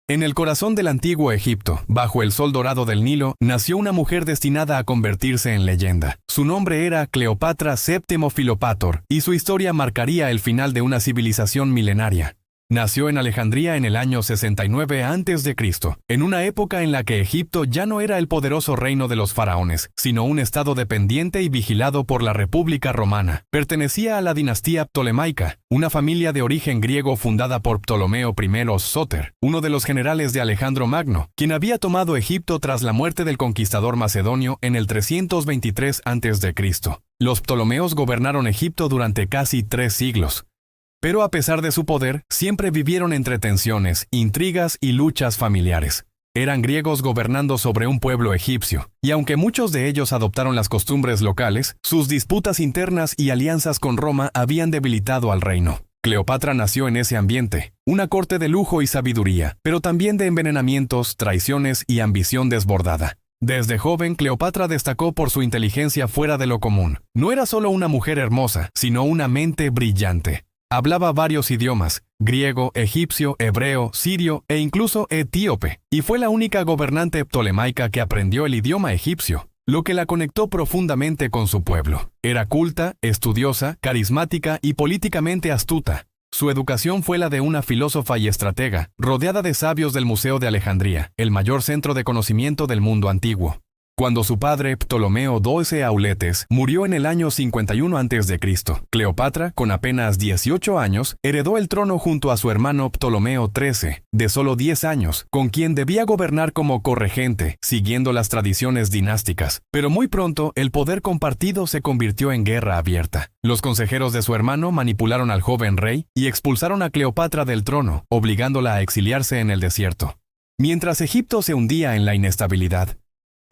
En el corazón del antiguo Egipto, bajo el sol dorado del Nilo, nació una mujer destinada a convertirse en leyenda. Su nombre era Cleopatra VII Filopator, y su historia marcaría el final de una civilización milenaria. Nació en Alejandría en el año 69 a.C., en una época en la que Egipto ya no era el poderoso reino de los faraones, sino un estado dependiente y vigilado por la República Romana. Pertenecía a la dinastía ptolemaica, una familia de origen griego fundada por Ptolomeo I Sóter, uno de los generales de Alejandro Magno, quien había tomado Egipto tras la muerte del conquistador macedonio en el 323 a.C. Los ptolomeos gobernaron Egipto durante casi 3 siglos. Pero a pesar de su poder, siempre vivieron entre tensiones, intrigas y luchas familiares. Eran griegos gobernando sobre un pueblo egipcio, y aunque muchos de ellos adoptaron las costumbres locales, sus disputas internas y alianzas con Roma habían debilitado al reino. Cleopatra nació en ese ambiente, una corte de lujo y sabiduría, pero también de envenenamientos, traiciones y ambición desbordada. Desde joven, Cleopatra destacó por su inteligencia fuera de lo común. No era solo una mujer hermosa, sino una mente brillante. Hablaba varios idiomas, griego, egipcio, hebreo, sirio e incluso etíope, y fue la única gobernante ptolemaica que aprendió el idioma egipcio, lo que la conectó profundamente con su pueblo. Era culta, estudiosa, carismática y políticamente astuta. Su educación fue la de una filósofa y estratega, rodeada de sabios del Museo de Alejandría, el mayor centro de conocimiento del mundo antiguo. Cuando su padre, Ptolomeo XII Auletes, murió en el año 51 a.C., Cleopatra, con apenas 18 años, heredó el trono junto a su hermano Ptolomeo XIII, de solo 10 años, con quien debía gobernar como corregente, siguiendo las tradiciones dinásticas. Pero muy pronto, el poder compartido se convirtió en guerra abierta. Los consejeros de su hermano manipularon al joven rey y expulsaron a Cleopatra del trono, obligándola a exiliarse en el desierto. Mientras Egipto se hundía en la inestabilidad,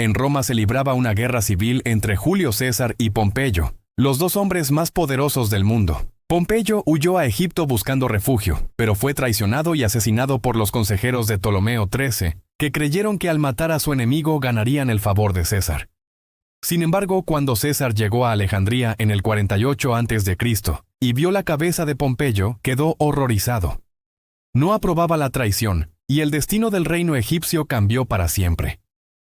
en Roma se libraba una guerra civil entre Julio César y Pompeyo, los dos hombres más poderosos del mundo. Pompeyo huyó a Egipto buscando refugio, pero fue traicionado y asesinado por los consejeros de Ptolomeo XIII, que creyeron que al matar a su enemigo ganarían el favor de César. Sin embargo, cuando César llegó a Alejandría en el 48 a.C. y vio la cabeza de Pompeyo, quedó horrorizado. No aprobaba la traición, y el destino del reino egipcio cambió para siempre.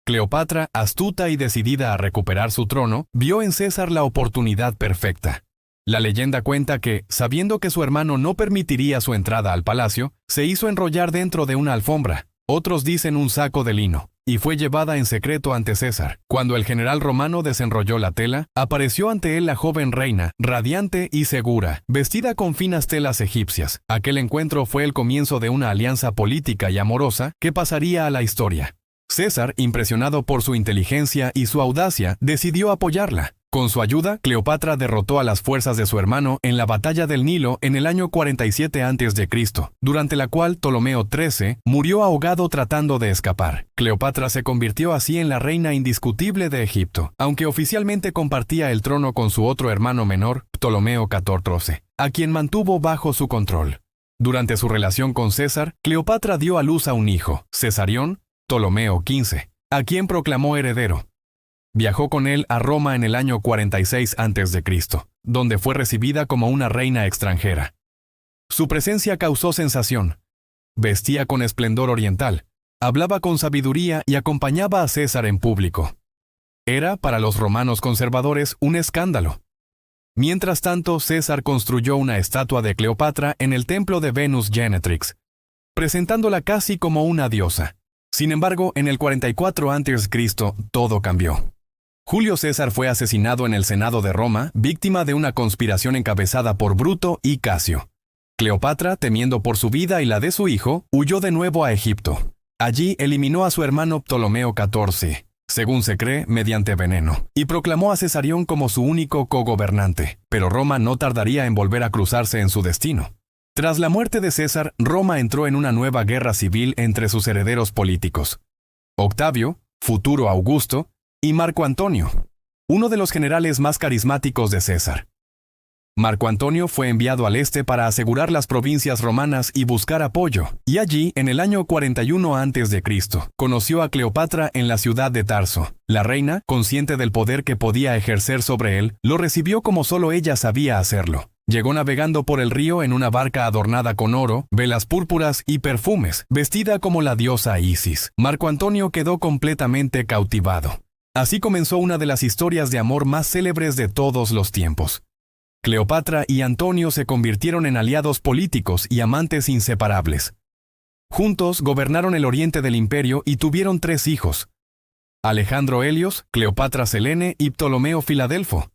Cleopatra, astuta y decidida a recuperar su trono, vio en César la oportunidad perfecta. La leyenda cuenta que, sabiendo que su hermano no permitiría su entrada al palacio, se hizo enrollar dentro de una alfombra, otros dicen un saco de lino, y fue llevada en secreto ante César. Cuando el general romano desenrolló la tela, apareció ante él la joven reina, radiante y segura, vestida con finas telas egipcias. Aquel encuentro fue el comienzo de una alianza política y amorosa que pasaría a la historia. César, impresionado por su inteligencia y su audacia, decidió apoyarla. Con su ayuda, Cleopatra derrotó a las fuerzas de su hermano en la batalla del Nilo en el año 47 a.C., durante la cual Ptolomeo XIII murió ahogado tratando de escapar. Cleopatra se convirtió así en la reina indiscutible de Egipto, aunque oficialmente compartía el trono con su otro hermano menor, Ptolomeo XIV, a quien mantuvo bajo su control. Durante su relación con César, Cleopatra dio a luz a un hijo, Cesarión, Ptolomeo XV, a quien proclamó heredero. Viajó con él a Roma en el año 46 a.C., donde fue recibida como una reina extranjera. Su presencia causó sensación. Vestía con esplendor oriental, hablaba con sabiduría y acompañaba a César en público. Era, para los romanos conservadores, un escándalo. Mientras tanto, César construyó una estatua de Cleopatra en el templo de Venus Genetrix, presentándola casi como una diosa. Sin embargo, en el 44 a.C., todo cambió. Julio César fue asesinado en el Senado de Roma, víctima de una conspiración encabezada por Bruto y Casio. Cleopatra, temiendo por su vida y la de su hijo, huyó de nuevo a Egipto. Allí eliminó a su hermano Ptolomeo XIV, según se cree, mediante veneno, y proclamó a Cesarión como su único cogobernante, pero Roma no tardaría en volver a cruzarse en su destino. Tras la muerte de César, Roma entró en una nueva guerra civil entre sus herederos políticos. Octavio, futuro Augusto, y Marco Antonio, uno de los generales más carismáticos de César. Marco Antonio fue enviado al este para asegurar las provincias romanas y buscar apoyo, y allí, en el año 41 a.C., conoció a Cleopatra en la ciudad de Tarso. La reina, consciente del poder que podía ejercer sobre él, lo recibió como solo ella sabía hacerlo. Llegó navegando por el río en una barca adornada con oro, velas púrpuras y perfumes, vestida como la diosa Isis. Marco Antonio quedó completamente cautivado. Así comenzó una de las historias de amor más célebres de todos los tiempos. Cleopatra y Antonio se convirtieron en aliados políticos y amantes inseparables. Juntos gobernaron el oriente del imperio y tuvieron 3 hijos: Alejandro Helios, Cleopatra Selene y Ptolomeo Filadelfo.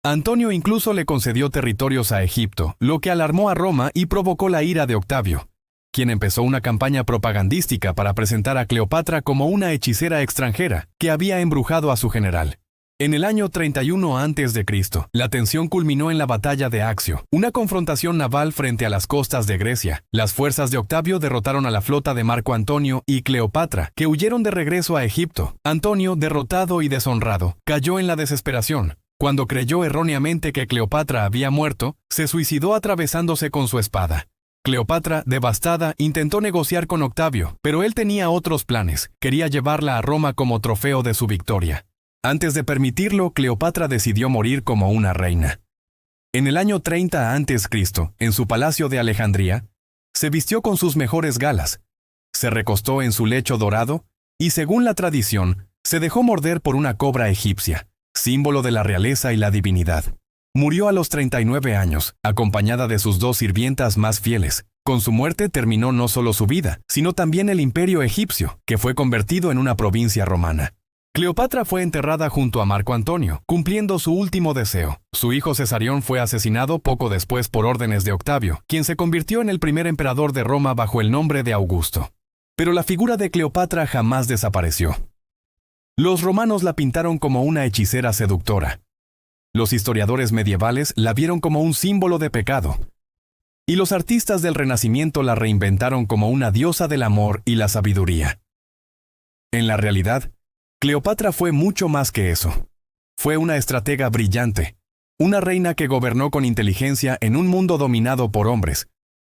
Antonio incluso le concedió territorios a Egipto, lo que alarmó a Roma y provocó la ira de Octavio, quien empezó una campaña propagandística para presentar a Cleopatra como una hechicera extranjera que había embrujado a su general. En el año 31 a.C., la tensión culminó en la batalla de Accio, una confrontación naval frente a las costas de Grecia. Las fuerzas de Octavio derrotaron a la flota de Marco Antonio y Cleopatra, que huyeron de regreso a Egipto. Antonio, derrotado y deshonrado, cayó en la desesperación. Cuando creyó erróneamente que Cleopatra había muerto, se suicidó atravesándose con su espada. Cleopatra, devastada, intentó negociar con Octavio, pero él tenía otros planes. Quería llevarla a Roma como trofeo de su victoria. Antes de permitirlo, Cleopatra decidió morir como una reina. En el año 30 a.C., en su palacio de Alejandría, se vistió con sus mejores galas, se recostó en su lecho dorado y, según la tradición, se dejó morder por una cobra egipcia, símbolo de la realeza y la divinidad. Murió a los 39 años, acompañada de sus 2 sirvientas más fieles. Con su muerte terminó no solo su vida, sino también el imperio egipcio, que fue convertido en una provincia romana. Cleopatra fue enterrada junto a Marco Antonio, cumpliendo su último deseo. Su hijo Cesarión fue asesinado poco después por órdenes de Octavio, quien se convirtió en el primer emperador de Roma bajo el nombre de Augusto. Pero la figura de Cleopatra jamás desapareció. Los romanos la pintaron como una hechicera seductora. Los historiadores medievales la vieron como un símbolo de pecado. Y los artistas del Renacimiento la reinventaron como una diosa del amor y la sabiduría. En la realidad, Cleopatra fue mucho más que eso. Fue una estratega brillante, una reina que gobernó con inteligencia en un mundo dominado por hombres,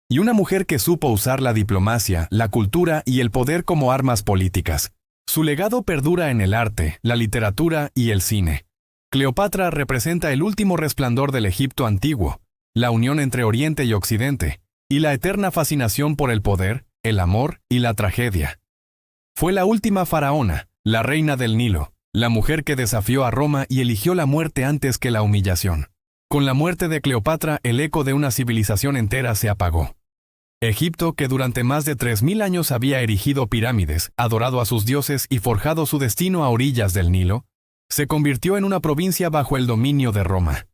y una mujer que supo usar la diplomacia, la cultura y el poder como armas políticas. Su legado perdura en el arte, la literatura y el cine. Cleopatra representa el último resplandor del Egipto antiguo, la unión entre Oriente y Occidente, y la eterna fascinación por el poder, el amor y la tragedia. Fue la última faraona, la reina del Nilo, la mujer que desafió a Roma y eligió la muerte antes que la humillación. Con la muerte de Cleopatra, el eco de una civilización entera se apagó. Egipto, que durante más de 3000 años había erigido pirámides, adorado a sus dioses y forjado su destino a orillas del Nilo, se convirtió en una provincia bajo el dominio de Roma.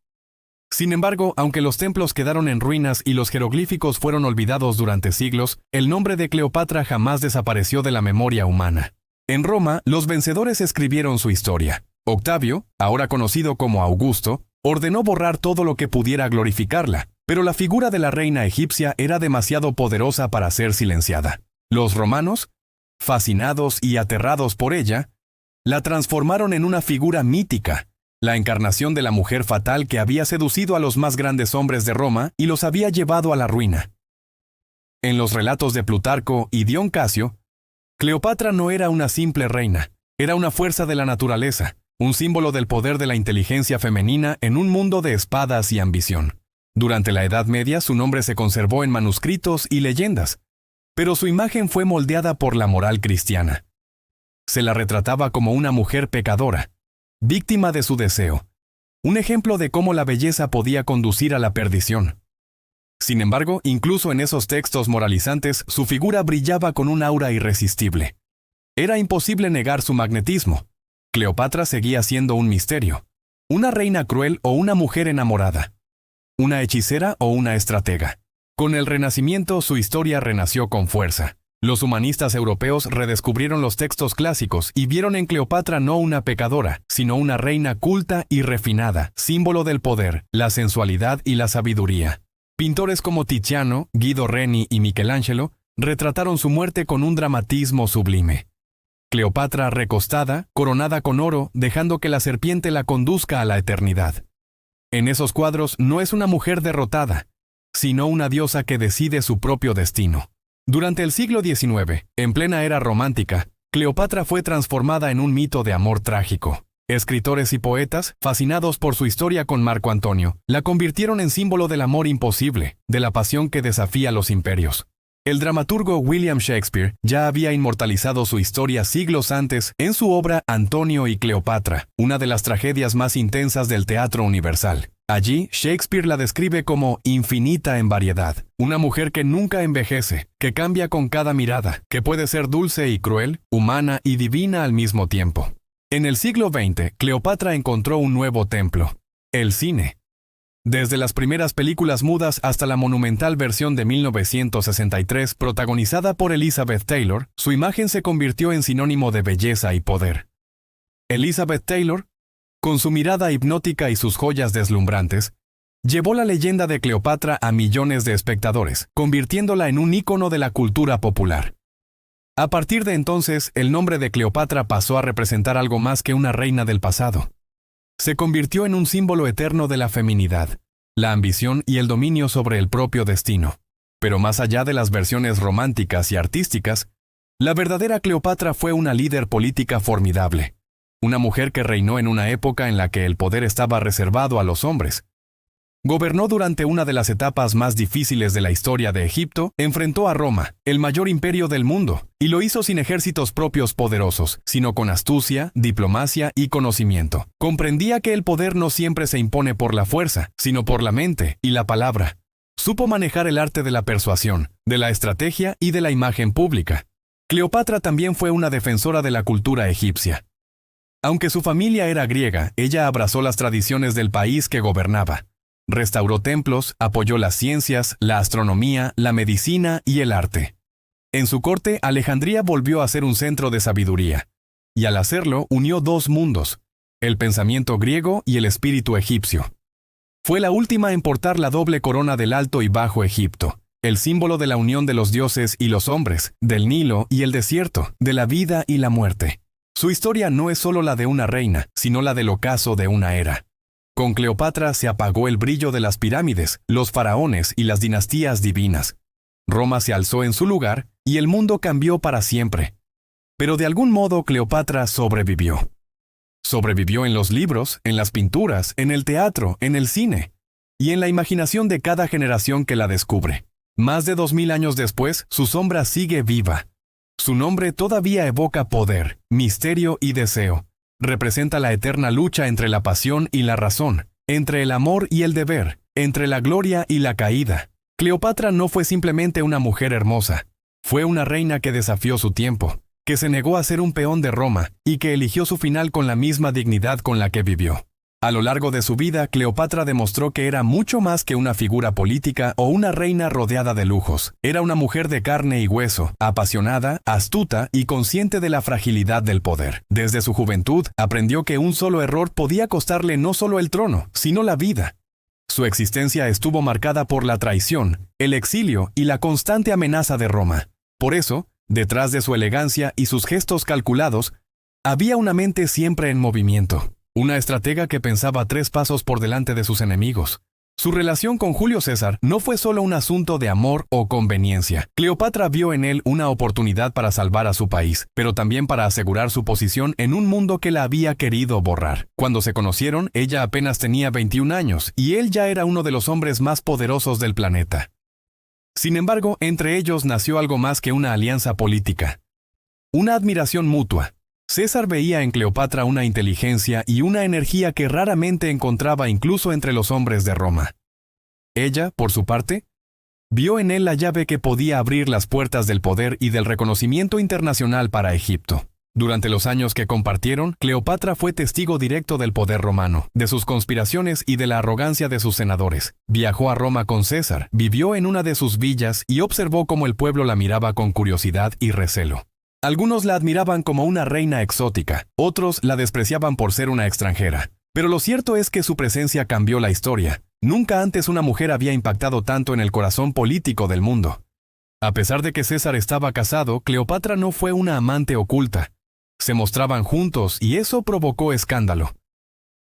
Sin embargo, aunque los templos quedaron en ruinas y los jeroglíficos fueron olvidados durante siglos, el nombre de Cleopatra jamás desapareció de la memoria humana. En Roma, los vencedores escribieron su historia. Octavio, ahora conocido como Augusto, ordenó borrar todo lo que pudiera glorificarla, pero la figura de la reina egipcia era demasiado poderosa para ser silenciada. Los romanos, fascinados y aterrados por ella, la transformaron en una figura mítica, la encarnación de la mujer fatal que había seducido a los más grandes hombres de Roma y los había llevado a la ruina. En los relatos de Plutarco y Dion Casio, Cleopatra no era una simple reina, era una fuerza de la naturaleza, un símbolo del poder de la inteligencia femenina en un mundo de espadas y ambición. Durante la Edad Media su nombre se conservó en manuscritos y leyendas, pero su imagen fue moldeada por la moral cristiana. Se la retrataba como una mujer pecadora, víctima de su deseo, un ejemplo de cómo la belleza podía conducir a la perdición. Sin embargo, incluso en esos textos moralizantes, su figura brillaba con un aura irresistible. Era imposible negar su magnetismo. Cleopatra seguía siendo un misterio. Una reina cruel o una mujer enamorada. Una hechicera o una estratega. Con el Renacimiento, su historia renació con fuerza. Los humanistas europeos redescubrieron los textos clásicos y vieron en Cleopatra no una pecadora, sino una reina culta y refinada, símbolo del poder, la sensualidad y la sabiduría. Pintores como Tiziano, Guido Reni y Michelangelo retrataron su muerte con un dramatismo sublime. Cleopatra recostada, coronada con oro, dejando que la serpiente la conduzca a la eternidad. En esos cuadros no es una mujer derrotada, sino una diosa que decide su propio destino. Durante el siglo XIX, en plena era romántica, Cleopatra fue transformada en un mito de amor trágico. Escritores y poetas, fascinados por su historia con Marco Antonio, la convirtieron en símbolo del amor imposible, de la pasión que desafía los imperios. El dramaturgo William Shakespeare ya había inmortalizado su historia siglos antes en su obra Antonio y Cleopatra, una de las tragedias más intensas del teatro universal. Allí, Shakespeare la describe como infinita en variedad, una mujer que nunca envejece, que cambia con cada mirada, que puede ser dulce y cruel, humana y divina al mismo tiempo. En el siglo XX, Cleopatra encontró un nuevo templo: el cine. Desde las primeras películas mudas hasta la monumental versión de 1963 protagonizada por Elizabeth Taylor, su imagen se convirtió en sinónimo de belleza y poder. Elizabeth Taylor, con su mirada hipnótica y sus joyas deslumbrantes, llevó la leyenda de Cleopatra a millones de espectadores, convirtiéndola en un ícono de la cultura popular. A partir de entonces, el nombre de Cleopatra pasó a representar algo más que una reina del pasado. Se convirtió en un símbolo eterno de la feminidad, la ambición y el dominio sobre el propio destino. Pero más allá de las versiones románticas y artísticas, la verdadera Cleopatra fue una líder política formidable. Una mujer que reinó en una época en la que el poder estaba reservado a los hombres. Gobernó durante una de las etapas más difíciles de la historia de Egipto, enfrentó a Roma, el mayor imperio del mundo, y lo hizo sin ejércitos propios poderosos, sino con astucia, diplomacia y conocimiento. Comprendía que el poder no siempre se impone por la fuerza, sino por la mente y la palabra. Supo manejar el arte de la persuasión, de la estrategia y de la imagen pública. Cleopatra también fue una defensora de la cultura egipcia. Aunque su familia era griega, ella abrazó las tradiciones del país que gobernaba. Restauró templos, apoyó las ciencias, la astronomía, la medicina y el arte. En su corte, Alejandría volvió a ser un centro de sabiduría. Y al hacerlo, unió dos mundos: el pensamiento griego y el espíritu egipcio. Fue la última en portar la doble corona del Alto y Bajo Egipto, el símbolo de la unión de los dioses y los hombres, del Nilo y el desierto, de la vida y la muerte. Su historia no es solo la de una reina, sino la del ocaso de una era. Con Cleopatra se apagó el brillo de las pirámides, los faraones y las dinastías divinas. Roma se alzó en su lugar y el mundo cambió para siempre. Pero de algún modo Cleopatra sobrevivió. Sobrevivió en los libros, en las pinturas, en el teatro, en el cine y en la imaginación de cada generación que la descubre. Más de 2000 años después, su sombra sigue viva. Su nombre todavía evoca poder, misterio y deseo. Representa la eterna lucha entre la pasión y la razón, entre el amor y el deber, entre la gloria y la caída. Cleopatra no fue simplemente una mujer hermosa. Fue una reina que desafió su tiempo, que se negó a ser un peón de Roma y que eligió su final con la misma dignidad con la que vivió. A lo largo de su vida, Cleopatra demostró que era mucho más que una figura política o una reina rodeada de lujos. Era una mujer de carne y hueso, apasionada, astuta y consciente de la fragilidad del poder. Desde su juventud, aprendió que un solo error podía costarle no solo el trono, sino la vida. Su existencia estuvo marcada por la traición, el exilio y la constante amenaza de Roma. Por eso, detrás de su elegancia y sus gestos calculados, había una mente siempre en movimiento. Una estratega que pensaba 3 pasos por delante de sus enemigos. Su relación con Julio César no fue solo un asunto de amor o conveniencia. Cleopatra vio en él una oportunidad para salvar a su país, pero también para asegurar su posición en un mundo que la había querido borrar. Cuando se conocieron, ella apenas tenía 21 años y él ya era uno de los hombres más poderosos del planeta. Sin embargo, entre ellos nació algo más que una alianza política. Una admiración mutua. César veía en Cleopatra una inteligencia y una energía que raramente encontraba incluso entre los hombres de Roma. Ella, por su parte, vio en él la llave que podía abrir las puertas del poder y del reconocimiento internacional para Egipto. Durante los años que compartieron, Cleopatra fue testigo directo del poder romano, de sus conspiraciones y de la arrogancia de sus senadores. Viajó a Roma con César, vivió en una de sus villas y observó cómo el pueblo la miraba con curiosidad y recelo. Algunos la admiraban como una reina exótica, otros la despreciaban por ser una extranjera. Pero lo cierto es que su presencia cambió la historia. Nunca antes una mujer había impactado tanto en el corazón político del mundo. A pesar de que César estaba casado, Cleopatra no fue una amante oculta. Se mostraban juntos y eso provocó escándalo.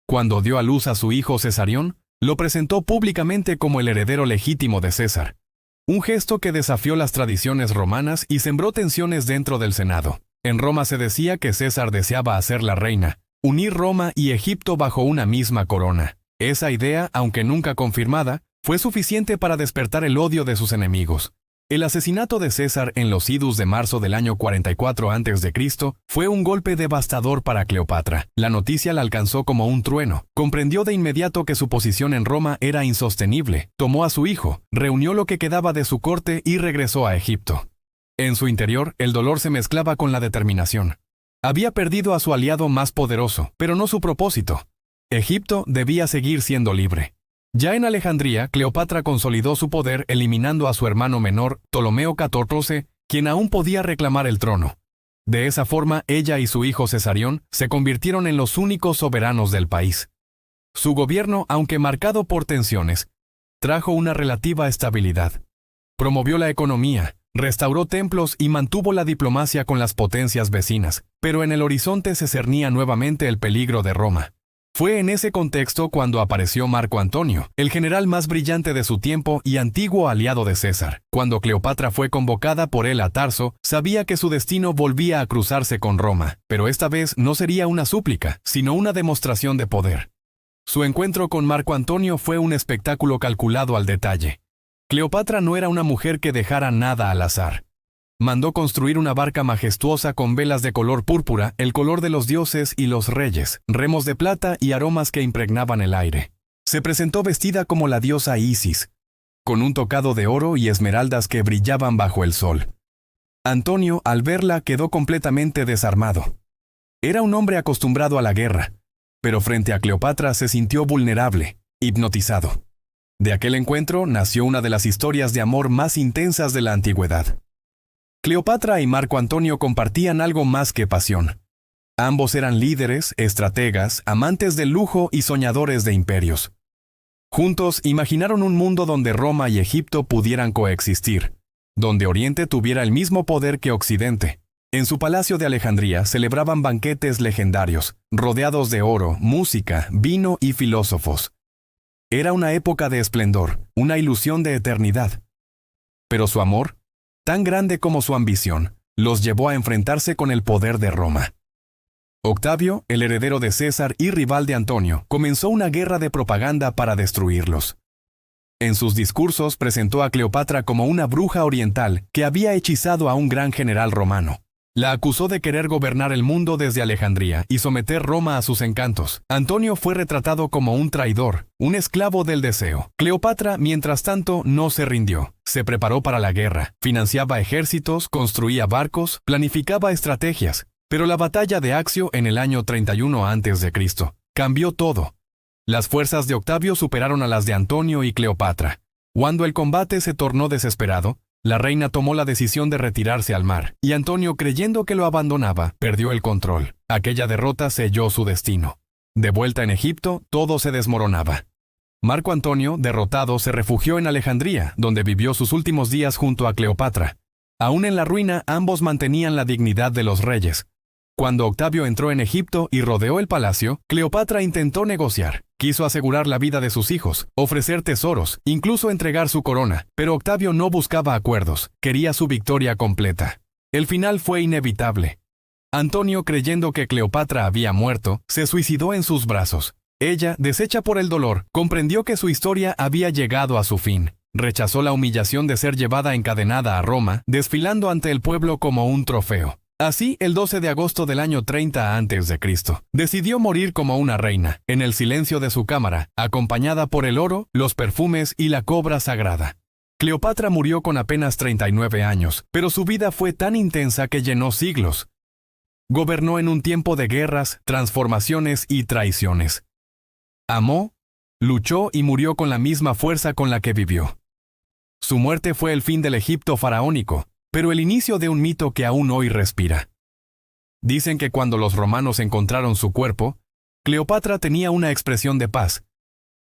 Cuando dio a luz a su hijo Cesarión, lo presentó públicamente como el heredero legítimo de César. Un gesto que desafió las tradiciones romanas y sembró tensiones dentro del Senado. En Roma se decía que César deseaba hacerla reina, unir Roma y Egipto bajo una misma corona. Esa idea, aunque nunca confirmada, fue suficiente para despertar el odio de sus enemigos. El asesinato de César en los idus de marzo del año 44 a.C. fue un golpe devastador para Cleopatra. La noticia la alcanzó como un trueno. Comprendió de inmediato que su posición en Roma era insostenible. Tomó a su hijo, reunió lo que quedaba de su corte y regresó a Egipto. En su interior, el dolor se mezclaba con la determinación. Había perdido a su aliado más poderoso, pero no su propósito. Egipto debía seguir siendo libre. Ya en Alejandría, Cleopatra consolidó su poder eliminando a su hermano menor, Ptolomeo XIV, quien aún podía reclamar el trono. De esa forma, ella y su hijo Cesarión se convirtieron en los únicos soberanos del país. Su gobierno, aunque marcado por tensiones, trajo una relativa estabilidad. Promovió la economía, restauró templos y mantuvo la diplomacia con las potencias vecinas, pero en el horizonte se cernía nuevamente el peligro de Roma. Fue en ese contexto cuando apareció Marco Antonio, el general más brillante de su tiempo y antiguo aliado de César. Cuando Cleopatra fue convocada por él a Tarso, sabía que su destino volvía a cruzarse con Roma, pero esta vez no sería una súplica, sino una demostración de poder. Su encuentro con Marco Antonio fue un espectáculo calculado al detalle. Cleopatra no era una mujer que dejara nada al azar. Mandó construir una barca majestuosa con velas de color púrpura, el color de los dioses y los reyes, remos de plata y aromas que impregnaban el aire. Se presentó vestida como la diosa Isis, con un tocado de oro y esmeraldas que brillaban bajo el sol. Antonio, al verla, quedó completamente desarmado. Era un hombre acostumbrado a la guerra, pero frente a Cleopatra se sintió vulnerable, hipnotizado. De aquel encuentro nació una de las historias de amor más intensas de la antigüedad. Cleopatra y Marco Antonio compartían algo más que pasión. Ambos eran líderes, estrategas, amantes del lujo y soñadores de imperios. Juntos imaginaron un mundo donde Roma y Egipto pudieran coexistir, donde Oriente tuviera el mismo poder que Occidente. En su palacio de Alejandría celebraban banquetes legendarios, rodeados de oro, música, vino y filósofos. Era una época de esplendor, una ilusión de eternidad. Pero su amor, tan grande como su ambición, los llevó a enfrentarse con el poder de Roma. Octavio, el heredero de César y rival de Antonio, comenzó una guerra de propaganda para destruirlos. En sus discursos presentó a Cleopatra como una bruja oriental que había hechizado a un gran general romano. La acusó de querer gobernar el mundo desde Alejandría y someter Roma a sus encantos. Antonio fue retratado como un traidor, un esclavo del deseo. Cleopatra, mientras tanto, no se rindió. Se preparó para la guerra, financiaba ejércitos, construía barcos, planificaba estrategias. Pero la batalla de Accio en el año 31 a.C. cambió todo. Las fuerzas de Octavio superaron a las de Antonio y Cleopatra. Cuando el combate se tornó desesperado, la reina tomó la decisión de retirarse al mar, y Antonio, creyendo que lo abandonaba, perdió el control. Aquella derrota selló su destino. De vuelta en Egipto, todo se desmoronaba. Marco Antonio, derrotado, se refugió en Alejandría, donde vivió sus últimos días junto a Cleopatra. Aún en la ruina, ambos mantenían la dignidad de los reyes. Cuando Octavio entró en Egipto y rodeó el palacio, Cleopatra intentó negociar. Quiso asegurar la vida de sus hijos, ofrecer tesoros, incluso entregar su corona, pero Octavio no buscaba acuerdos, quería su victoria completa. El final fue inevitable. Antonio, creyendo que Cleopatra había muerto, se suicidó en sus brazos. Ella, deshecha por el dolor, comprendió que su historia había llegado a su fin. Rechazó la humillación de ser llevada encadenada a Roma, desfilando ante el pueblo como un trofeo. Así, el 12 de agosto del año 30 a.C., decidió morir como una reina, en el silencio de su cámara, acompañada por el oro, los perfumes y la cobra sagrada. Cleopatra murió con apenas 39 años, pero su vida fue tan intensa que llenó siglos. Gobernó en un tiempo de guerras, transformaciones y traiciones. Amó, luchó y murió con la misma fuerza con la que vivió. Su muerte fue el fin del Egipto faraónico, pero el inicio de un mito que aún hoy respira. Dicen que cuando los romanos encontraron su cuerpo, Cleopatra tenía una expresión de paz,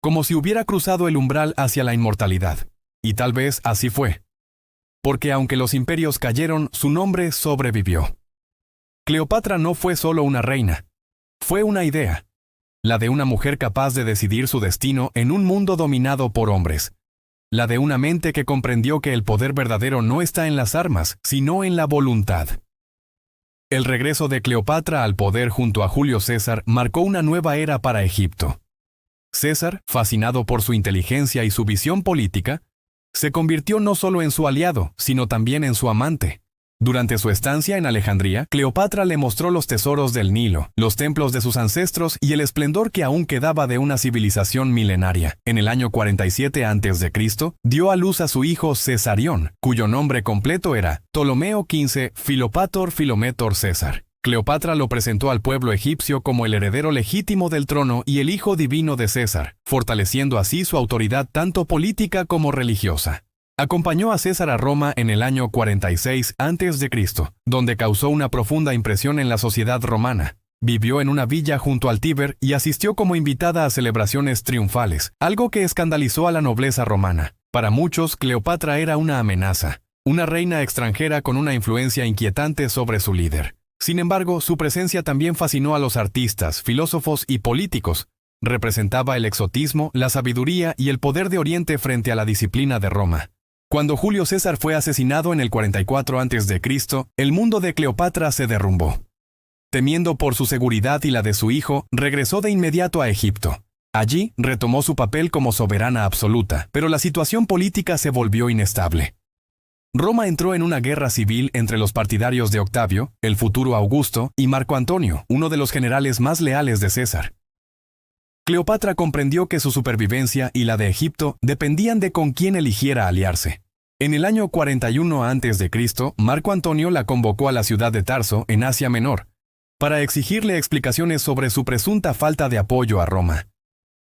como si hubiera cruzado el umbral hacia la inmortalidad. Y tal vez así fue. Porque aunque los imperios cayeron, su nombre sobrevivió. Cleopatra no fue solo una reina, fue una idea, la de una mujer capaz de decidir su destino en un mundo dominado por hombres. La de una mente que comprendió que el poder verdadero no está en las armas, sino en la voluntad. El regreso de Cleopatra al poder junto a Julio César marcó una nueva era para Egipto. César, fascinado por su inteligencia y su visión política, se convirtió no solo en su aliado, sino también en su amante. Durante su estancia en Alejandría, Cleopatra le mostró los tesoros del Nilo, los templos de sus ancestros y el esplendor que aún quedaba de una civilización milenaria. En el año 47 a.C., dio a luz a su hijo Cesarión, cuyo nombre completo era Ptolomeo XV Filopator Filometor César. Cleopatra lo presentó al pueblo egipcio como el heredero legítimo del trono y el hijo divino de César, fortaleciendo así su autoridad tanto política como religiosa. Acompañó a César a Roma en el año 46 a.C., donde causó una profunda impresión en la sociedad romana. Vivió en una villa junto al Tíber y asistió como invitada a celebraciones triunfales, algo que escandalizó a la nobleza romana. Para muchos, Cleopatra era una amenaza, una reina extranjera con una influencia inquietante sobre su líder. Sin embargo, su presencia también fascinó a los artistas, filósofos y políticos. Representaba el exotismo, la sabiduría y el poder de Oriente frente a la disciplina de Roma. Cuando Julio César fue asesinado en el 44 a.C., el mundo de Cleopatra se derrumbó. Temiendo por su seguridad y la de su hijo, regresó de inmediato a Egipto. Allí retomó su papel como soberana absoluta, pero la situación política se volvió inestable. Roma entró en una guerra civil entre los partidarios de Octavio, el futuro Augusto, y Marco Antonio, uno de los generales más leales de César. Cleopatra comprendió que su supervivencia y la de Egipto dependían de con quién eligiera aliarse. En el año 41 a.C., Marco Antonio la convocó a la ciudad de Tarso, en Asia Menor, para exigirle explicaciones sobre su presunta falta de apoyo a Roma.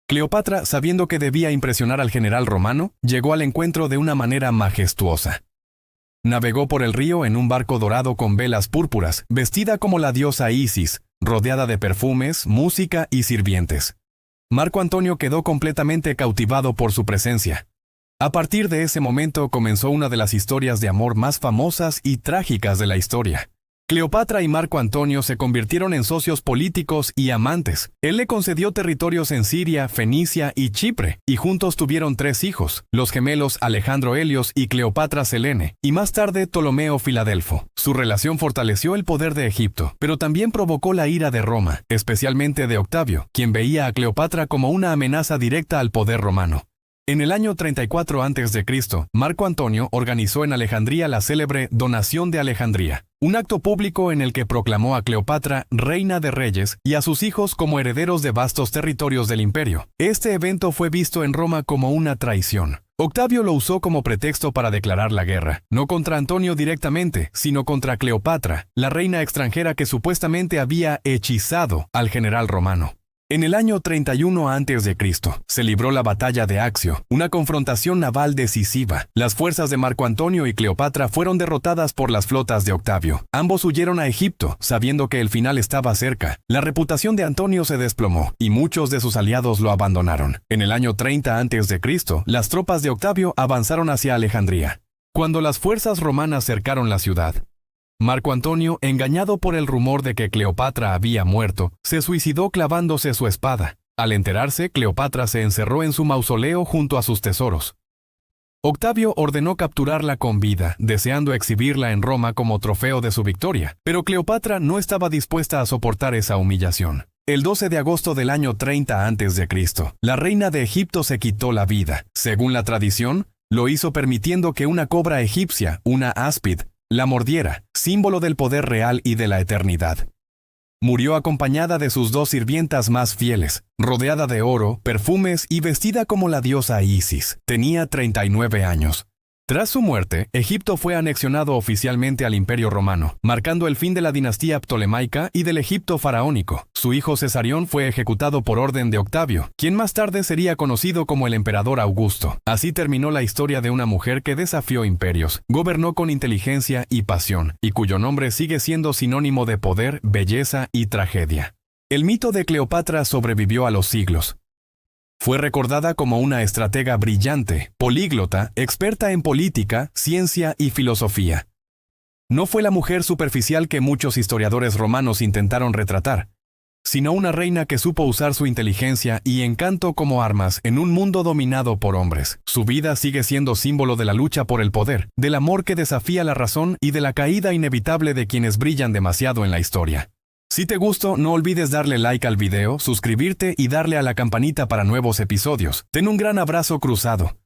Cleopatra, sabiendo que debía impresionar al general romano, llegó al encuentro de una manera majestuosa. Navegó por el río en un barco dorado con velas púrpuras, vestida como la diosa Isis, rodeada de perfumes, música y sirvientes. Marco Antonio quedó completamente cautivado por su presencia. A partir de ese momento comenzó una de las historias de amor más famosas y trágicas de la historia. Cleopatra y Marco Antonio se convirtieron en socios políticos y amantes. Él le concedió territorios en Siria, Fenicia y Chipre, y juntos tuvieron 3 hijos, los gemelos Alejandro Helios y Cleopatra Selene, y más tarde Ptolomeo Filadelfo. Su relación fortaleció el poder de Egipto, pero también provocó la ira de Roma, especialmente de Octavio, quien veía a Cleopatra como una amenaza directa al poder romano. En el año 34 a.C., Marco Antonio organizó en Alejandría la célebre Donación de Alejandría, un acto público en el que proclamó a Cleopatra reina de reyes y a sus hijos como herederos de vastos territorios del imperio. Este evento fue visto en Roma como una traición. Octavio lo usó como pretexto para declarar la guerra, no contra Antonio directamente, sino contra Cleopatra, la reina extranjera que supuestamente había hechizado al general romano. En el año 31 a.C. se libró la batalla de Accio, una confrontación naval decisiva. Las fuerzas de Marco Antonio y Cleopatra fueron derrotadas por las flotas de Octavio. Ambos huyeron a Egipto, sabiendo que el final estaba cerca. La reputación de Antonio se desplomó, y muchos de sus aliados lo abandonaron. En el año 30 a.C., las tropas de Octavio avanzaron hacia Alejandría. Cuando las fuerzas romanas cercaron la ciudad, Marco Antonio, engañado por el rumor de que Cleopatra había muerto, se suicidó clavándose su espada. Al enterarse, Cleopatra se encerró en su mausoleo junto a sus tesoros. Octavio ordenó capturarla con vida, deseando exhibirla en Roma como trofeo de su victoria, pero Cleopatra no estaba dispuesta a soportar esa humillación. El 12 de agosto del año 30 a.C., la reina de Egipto se quitó la vida. Según la tradición, lo hizo permitiendo que una cobra egipcia, una áspid, la mordiera, símbolo del poder real y de la eternidad. Murió acompañada de sus 2 sirvientas más fieles, rodeada de oro, perfumes y vestida como la diosa Isis. Tenía 39 años. Tras su muerte, Egipto fue anexionado oficialmente al Imperio Romano, marcando el fin de la dinastía ptolemaica y del Egipto faraónico. Su hijo Cesarión fue ejecutado por orden de Octavio, quien más tarde sería conocido como el emperador Augusto. Así terminó la historia de una mujer que desafió imperios, gobernó con inteligencia y pasión, y cuyo nombre sigue siendo sinónimo de poder, belleza y tragedia. El mito de Cleopatra sobrevivió a los siglos. Fue recordada como una estratega brillante, políglota, experta en política, ciencia y filosofía. No fue la mujer superficial que muchos historiadores romanos intentaron retratar. sino una reina que supo usar su inteligencia y encanto como armas en un mundo dominado por hombres. Su vida sigue siendo símbolo de la lucha por el poder, del amor que desafía la razón y de la caída inevitable de quienes brillan demasiado en la historia. Si te gustó, no olvides darle like al video, suscribirte y darle a la campanita para nuevos episodios. Ten un gran abrazo cruzado.